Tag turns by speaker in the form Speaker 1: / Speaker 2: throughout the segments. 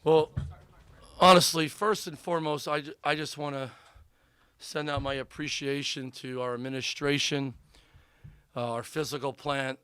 Speaker 1: Well, honestly, first and foremost, I just want to send out my appreciation to our administration, our physical plant,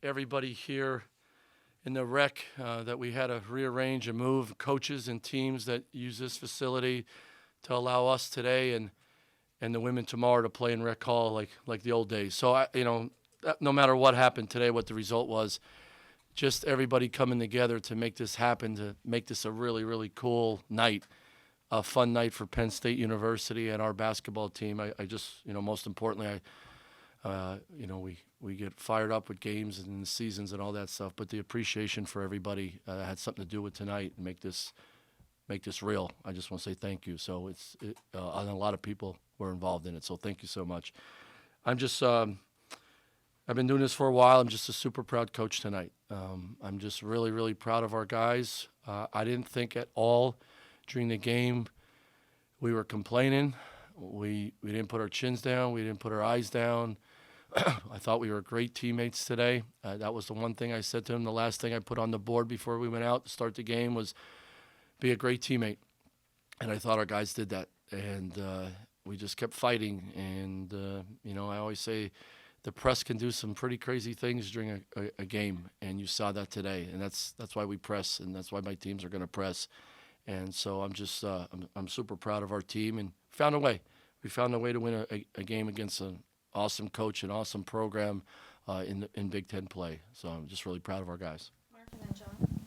Speaker 1: everybody here in the rec that we had to rearrange and move, coaches and teams that use this facility to allow us today and the women tomorrow to play in rec hall like the old days. So no matter what happened today, what the result was, just everybody coming together to make this happen, to make this a really, really cool night, a fun night for Penn State University and our basketball team. I just, most importantly, we get fired up with games and the seasons and all that stuff, but the appreciation for everybody had something to do with tonight and make this real. I just want to say thank you. So and a lot of people were involved in it, so thank you so much. I've been doing this for a while. I'm just a super proud coach tonight. I'm just really, really proud of our guys. I didn't think at all during the game we were complaining. We didn't put our chins down. We didn't put our eyes down. I thought we were great teammates today. That was the one thing I said to them. The last thing I put on the board before we went out to start the game was be a great teammate. And I thought our guys did that. And we just kept fighting. And, I always say, the press can do some pretty crazy things during a game, and you saw that today. And that's why we press, and that's why my teams are going to press. And so I'm just I'm super proud of our team, and found a way. We found a way to win a game against an awesome coach, an awesome program in Big Ten play. So I'm just really proud of our guys.
Speaker 2: Mark and then John.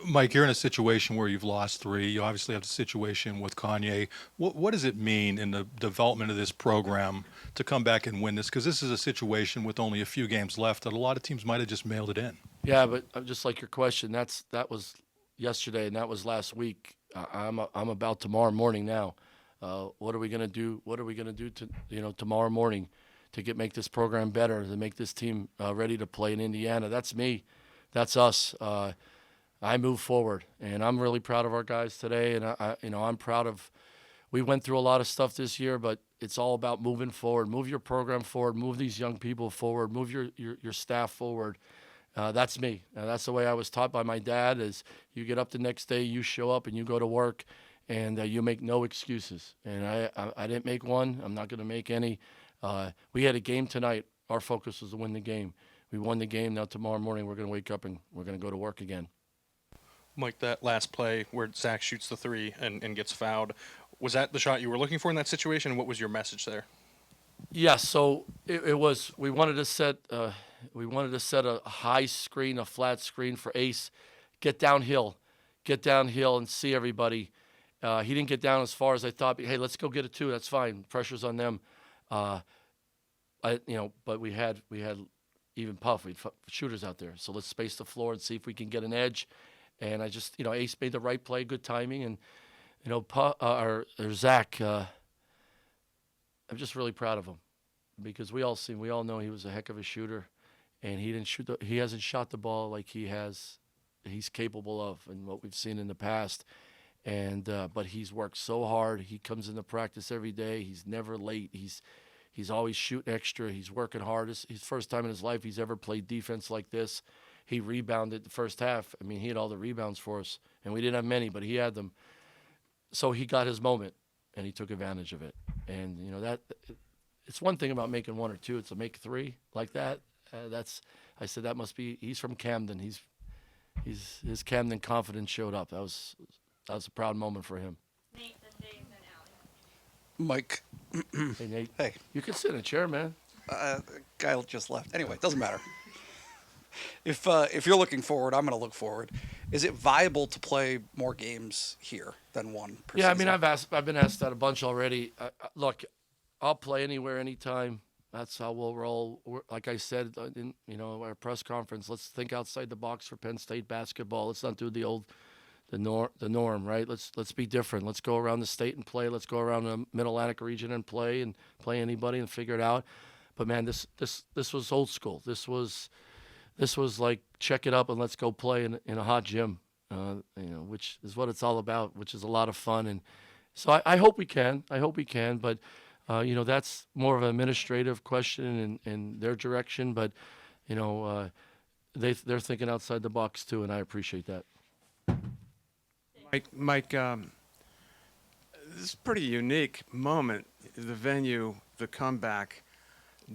Speaker 3: Mike, you're in a situation where you've lost three. You obviously have the situation with Kanye. What does it mean in the development of this program to come back and win this? Because this is a situation with only a few games left that a lot of teams might have just mailed it in.
Speaker 1: Yeah, but just like your question, that was yesterday and that was last week. I'm about tomorrow morning now. What are we gonna do? What are we gonna do to tomorrow morning to make this program better, to make this team ready to play in Indiana? That's me. That's us. I move forward, and I'm really proud of our guys today. And I'm proud of. We went through a lot of stuff this year, but it's all about moving forward. Move your program forward. Move these young people forward. Move your staff forward. That's me. That's the way I was taught by my dad. Is you get up the next day, you show up, and you go to work, and you make no excuses. And I didn't make one. I'm not going to make any. We had a game tonight. Our focus was to win the game. We won the game. Now tomorrow morning we're going to wake up and we're going to go to work again.
Speaker 4: Mike, that last play where Zach shoots the three and gets fouled, was that the shot you were looking for in that situation? And what was your message there?
Speaker 1: Yes, so it was. We wanted to set a high screen, a flat screen for Ace. Get downhill, and see everybody. He didn't get down as far as I thought. But, hey, let's go get a two. That's fine. Pressure's on them. But we had even Puff. We had shooters out there. So let's space the floor and see if we can get an edge. And I just, Ace made the right play, good timing, and or Zach. I'm just really proud of him because we all know he was a heck of a shooter, and he hasn't shot the ball like he's capable of, and what we've seen in the past. And but he's worked so hard. He comes into practice every day. He's never late. He's always shooting extra. He's working hard. It's his first time in his life he's ever played defense like this. He rebounded the first half. I mean, he had all the rebounds for us, and we didn't have many, but he had them. So he got his moment, and he took advantage of it. And that it's one thing about making one or two; it's to make three like that. I said that must be. He's from Camden. His Camden confidence showed up. That was a proud moment for him.
Speaker 2: Nate, then Dave, then Allie.
Speaker 5: Mike,
Speaker 1: Hey Nate.
Speaker 5: hey,
Speaker 1: You can sit in a chair, man.
Speaker 5: guy just left. Anyway, doesn't matter. If you're looking forward, I'm going to look forward. Is it viable to play more games here than one per
Speaker 1: Yeah, I
Speaker 5: season?
Speaker 1: mean, I've been asked that a bunch already. Look, I'll play anywhere, anytime. That's how we'll roll. Like I said in our press conference, let's think outside the box for Penn State basketball. Let's not do the norm, right? Let's be different. Let's go around the state and play. Let's go around the Mid-Atlantic region and play anybody and figure it out. But man, this was old school. This was like check it up and let's go play in a hot gym, which is what it's all about, which is a lot of fun. And so I hope we can. But that's more of an administrative question in their direction. But they're thinking outside the box too, and I appreciate that.
Speaker 2: Dave.
Speaker 6: Mike, this is a pretty unique moment. The venue, the comeback.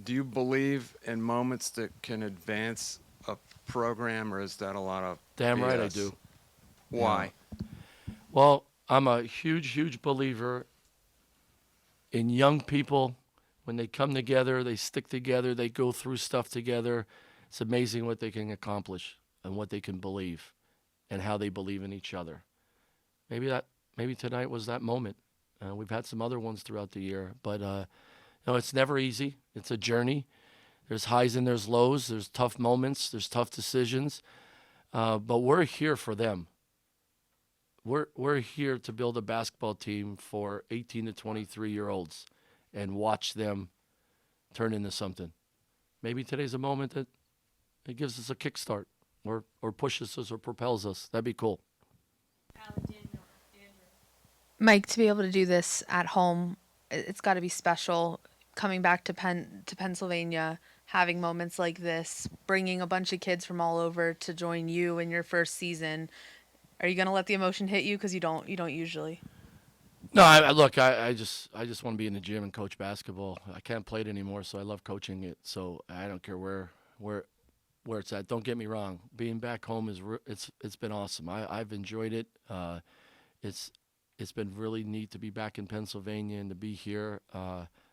Speaker 6: Do you believe in moments that can advance a program, or is that a lot of
Speaker 1: Damn right I
Speaker 6: BS?
Speaker 1: do.
Speaker 6: Why?
Speaker 1: Well, I'm a huge believer in young people. When they come together, they stick together, they go through stuff together. It's amazing what they can accomplish and what they can believe and how they believe in each other. Maybe tonight was that moment. We've had some other ones throughout the year, but it's never easy. It's a journey. There's highs and there's lows. There's tough moments. There's tough decisions. But we're here for them. We're here to build a basketball team for 18 to 23-year-olds and watch them turn into something. Maybe today's a moment that it gives us a kickstart or pushes us or propels us. That'd be cool.
Speaker 2: Alan, Daniel, Andrew.
Speaker 7: Mike, to be able to do this at home, it's got to be special. Coming back to Pennsylvania, having moments like this, bringing a bunch of kids from all over to join you in your first season. Are you gonna let the emotion hit you? Because you don't usually.
Speaker 1: No, I just want to be in the gym and coach basketball. I can't play it anymore, so I love coaching it. So I don't care where it's at. Don't get me wrong. Being back home it's been awesome. I've enjoyed it. It's been really neat to be back in Pennsylvania and to be here.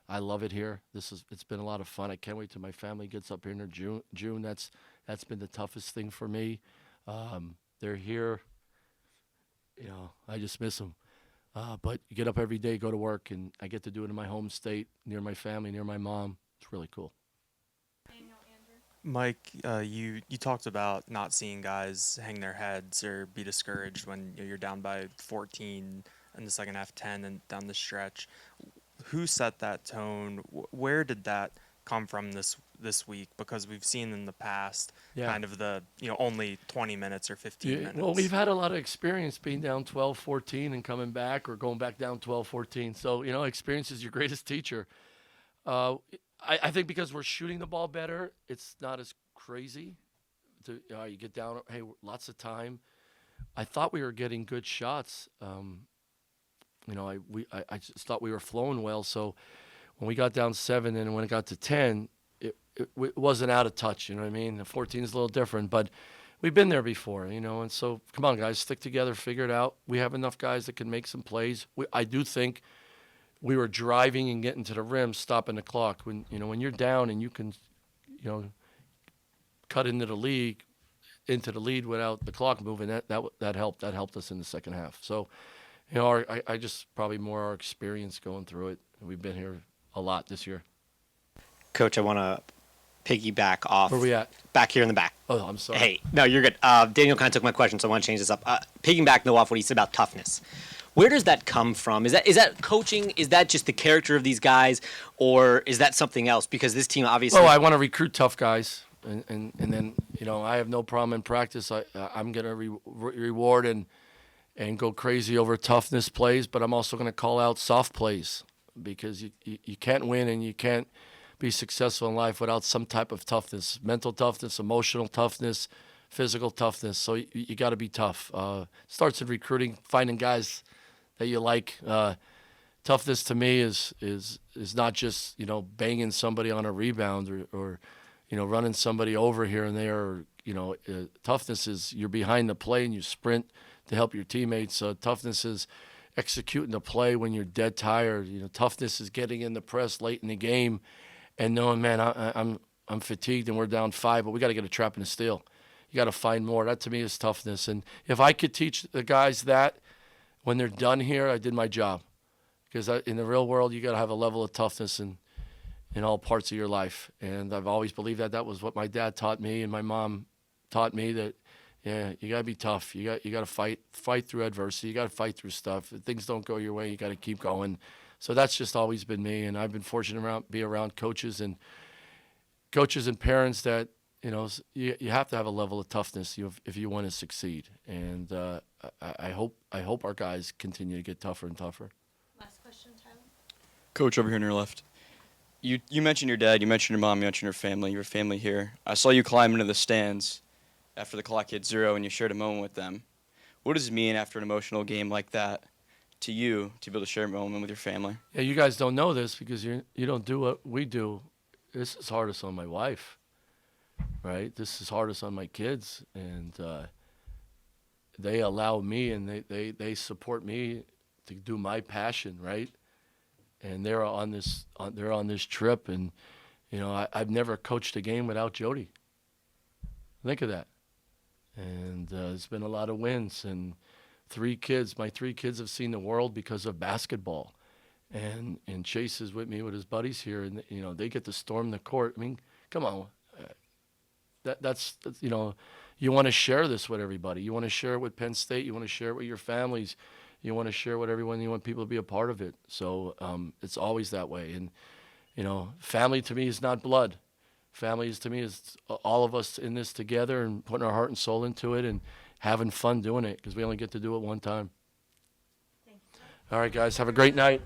Speaker 1: I love it here. It's been a lot of fun. I can't wait till my family gets up here in June. That's been the toughest thing for me. They're here. I just miss them. But you get up every day, go to work, and I get to do it in my home state, near my family, near my mom. It's really cool.
Speaker 2: Daniel, Andrew.
Speaker 8: Mike, you talked about not seeing guys hang their heads or be discouraged when you're down by 14 in the second half, 10, and down the stretch. Who set that tone? Where did that come from this week? Because we've seen in the past kind of the only 20 minutes or 15 minutes.
Speaker 1: Well, we've had a lot of experience being down 12-14 and coming back or going back down 12-14. So, experience is your greatest teacher. I think because we're shooting the ball better, it's not as crazy. You get down, hey, lots of time. I thought we were getting good shots. I just thought we were flowing well. So when we got down 7 and when it got to 10, it wasn't out of touch. You know what I mean? The 14 is a little different, but we've been there before, and so come on, guys, stick together, figure it out. We have enough guys that can make some plays. I do think we were driving and getting to the rim, stopping the clock. When you're down and you can, cut into the lead without the clock moving, that helped. That helped us in the second half. So, I just probably more our experience going through it. We've been here a lot this year.
Speaker 9: Coach, I want to piggyback off.
Speaker 1: Where we at?
Speaker 9: Back here in the back.
Speaker 1: Oh, I'm sorry.
Speaker 9: Hey, no, you're good. Daniel kind of took my question, so I want to change this up. Piggyback though off what he said about toughness. Where does that come from? Is that coaching? Is that just the character of these guys, or is that something else? Because this team obviously.
Speaker 1: Well, I want to recruit tough guys, and then I have no problem in practice. I'm gonna reward and go crazy over toughness plays, but I'm also gonna call out soft plays because you can't win and you can't be successful in life without some type of toughness, mental toughness, emotional toughness, physical toughness. So you got to be tough. Starts in recruiting, finding guys that you like. Toughness to me is not just banging somebody on a rebound or running somebody over here and there. Toughness is you're behind the play and you sprint to help your teammates. Toughness is executing the play when you're dead tired. Toughness is getting in the press late in the game and knowing, man, I'm fatigued and we're down 5, but we got to get a trap and a steal. You got to find more. That to me is toughness. And if I could teach the guys that when they're done here, I did my job. Because in the real world, you got to have a level of toughness in all parts of your life. And I've always believed that was what my dad taught me and my mom taught me, that you got to be tough. You got to fight through adversity. You got to fight through stuff. If things don't go your way, you got to keep going. So that's just always been me, and I've been fortunate to be around coaches and parents that you have to have a level of toughness if you want to succeed. And I hope our guys continue to get tougher and tougher.
Speaker 2: Last question, Tyler.
Speaker 10: Coach, over here on your left. You mentioned your dad, you mentioned your mom, you mentioned your family here. I saw you climb into the stands after the clock hit 0 and you shared a moment with them. What does it mean after an emotional game like that to you to be able to share a moment with your family?
Speaker 1: Yeah, you guys don't know this because you don't do what we do. This is hardest on my wife, right? This is hardest on my kids, and they allow me and they support me to do my passion, right? And they're on this trip, and I've never coached a game without Jody. Think of that. And there's been a lot of wins, and my three kids have seen the world because of basketball. And Chase is with me with his buddies here, and they get to storm the court. I mean, come on, that's you want to share this with everybody. You want to share it with Penn State. You want to share it with your families. You want to share it with everyone. You want people to be a part of it. So it's always that way. And family to me is not blood. Family to me is all of us in this together and putting our heart and soul into it and having fun doing it because we only get to do it one time. All right, guys, have a great night.